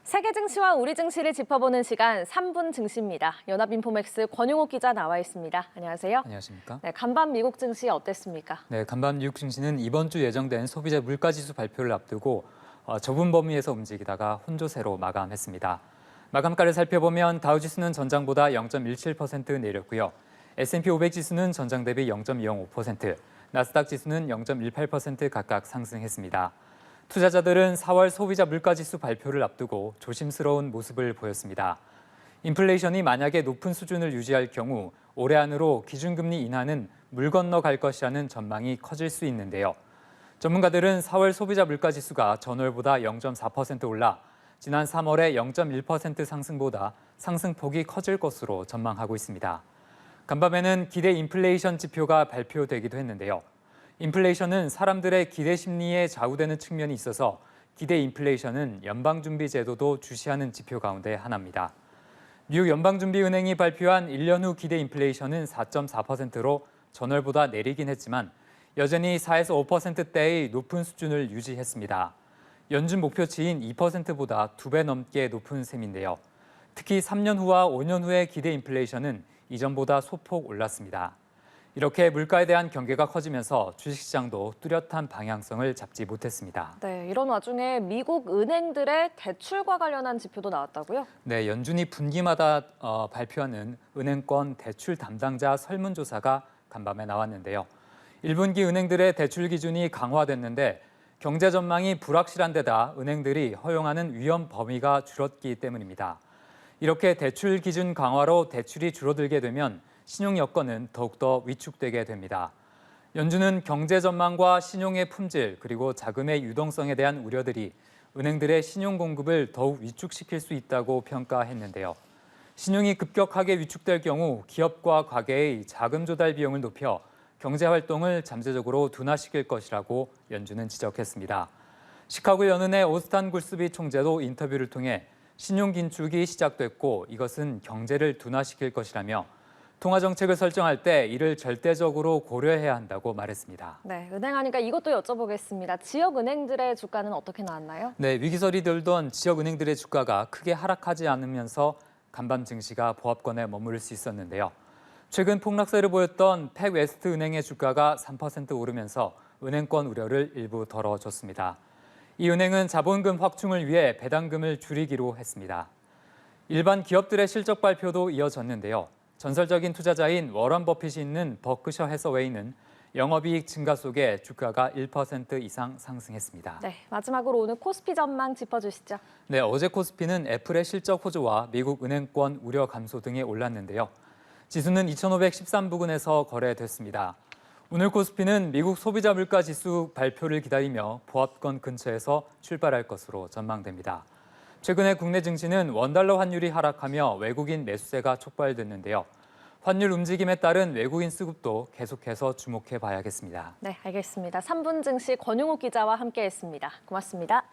세계 증시와 우리 증시를 짚어보는 시간 3분 증시입니다. 연합인포맥스 권용욱 기자 나와 있습니다. 안녕하세요. 안녕하십니까? 네, 간밤 미국 증시 어땠습니까? 네, 간밤 미국 증시는 이번 주 예정된 소비자 물가지수 발표를 앞두고 좁은 범위에서 움직이다가 혼조세로 마감했습니다. 마감가를 살펴보면 다우지수는 전장보다 0.17% 내렸고요. S&P 500 지수는 전장 대비 0.205%, 나스닥 지수는 0.18% 각각 상승했습니다. 투자자들은 4월 소비자 물가지수 발표를 앞두고 조심스러운 모습을 보였습니다. 인플레이션이 만약에 높은 수준을 유지할 경우 올해 안으로 기준금리 인하는 물 건너갈 것이라는 전망이 커질 수 있는데요. 전문가들은 4월 소비자 물가지수가 전월보다 0.4% 올라 지난 3월의 0.1% 상승보다 상승폭이 커질 것으로 전망하고 있습니다. 간밤에는 기대 인플레이션 지표가 발표되기도 했는데요. 인플레이션은 사람들의 기대 심리에 좌우되는 측면이 있어서 기대 인플레이션은 연방준비제도도 주시하는 지표 가운데 하나입니다. 미국 연방준비은행이 발표한 1년 후 기대 인플레이션은 4.4%로 전월보다 내리긴 했지만 여전히 4에서 5%대의 높은 수준을 유지했습니다. 연준 목표치인 2%보다 2배 넘게 높은 셈인데요. 특히 3년 후와 5년 후의 기대 인플레이션은 이전보다 소폭 올랐습니다. 이렇게 물가에 대한 경계가 커지면서 주식시장도 뚜렷한 방향성을 잡지 못했습니다. 네, 이런 와중에 미국 은행들의 대출과 관련한 지표도 나왔다고요? 네, 연준이 분기마다 발표하는 은행권 대출 담당자 설문조사가 간밤에 나왔는데요. 1분기 은행들의 대출 기준이 강화됐는데 경제 전망이 불확실한 데다 은행들이 허용하는 위험 범위가 줄었기 때문입니다. 이렇게 대출 기준 강화로 대출이 줄어들게 되면 신용 여건은 더욱더 위축되게 됩니다. 연준은 경제 전망과 신용의 품질 그리고 자금의 유동성에 대한 우려들이 은행들의 신용 공급을 더욱 위축시킬 수 있다고 평가했는데요. 신용이 급격하게 위축될 경우 기업과 가계의 자금 조달 비용을 높여 경제 활동을 잠재적으로 둔화시킬 것이라고 연준은 지적했습니다. 시카고 연은의 오스탄 굴스비 총재도 인터뷰를 통해 신용 긴축이 시작됐고 이것은 경제를 둔화시킬 것이라며 통화 정책을 설정할 때 이를 절대적으로 고려해야 한다고 말했습니다. 네, 은행하니까 이것도 여쭤보겠습니다. 지역 은행들의 주가는 어떻게 나왔나요? 네, 위기설이 들던 지역 은행들의 주가가 크게 하락하지 않으면서 간밤 증시가 보합권에 머무를 수 있었는데요. 최근 폭락세를 보였던 팩웨스트 은행의 주가가 3% 오르면서 은행권 우려를 일부 덜어줬습니다. 이 은행은 자본금 확충을 위해 배당금을 줄이기로 했습니다. 일반 기업들의 실적 발표도 이어졌는데요. 전설적인 투자자인 워런 버핏이 있는 버크셔 해서웨이는 영업이익 증가 속에 주가가 1% 이상 상승했습니다. 네, 마지막으로 오늘 코스피 전망 짚어주시죠. 네, 어제 코스피는 애플의 실적 호조와 미국 은행권 우려 감소 등이 올랐는데요. 지수는 2,513부근에서 거래됐습니다. 오늘 코스피는 미국 소비자 물가 지수 발표를 기다리며 보합권 근처에서 출발할 것으로 전망됩니다. 최근에 국내 증시는 원달러 환율이 하락하며 외국인 매수세가 촉발됐는데요. 환율 움직임에 따른 외국인 수급도 계속해서 주목해 봐야겠습니다. 네, 알겠습니다. 3분 증시 권용욱 기자와 함께했습니다. 고맙습니다.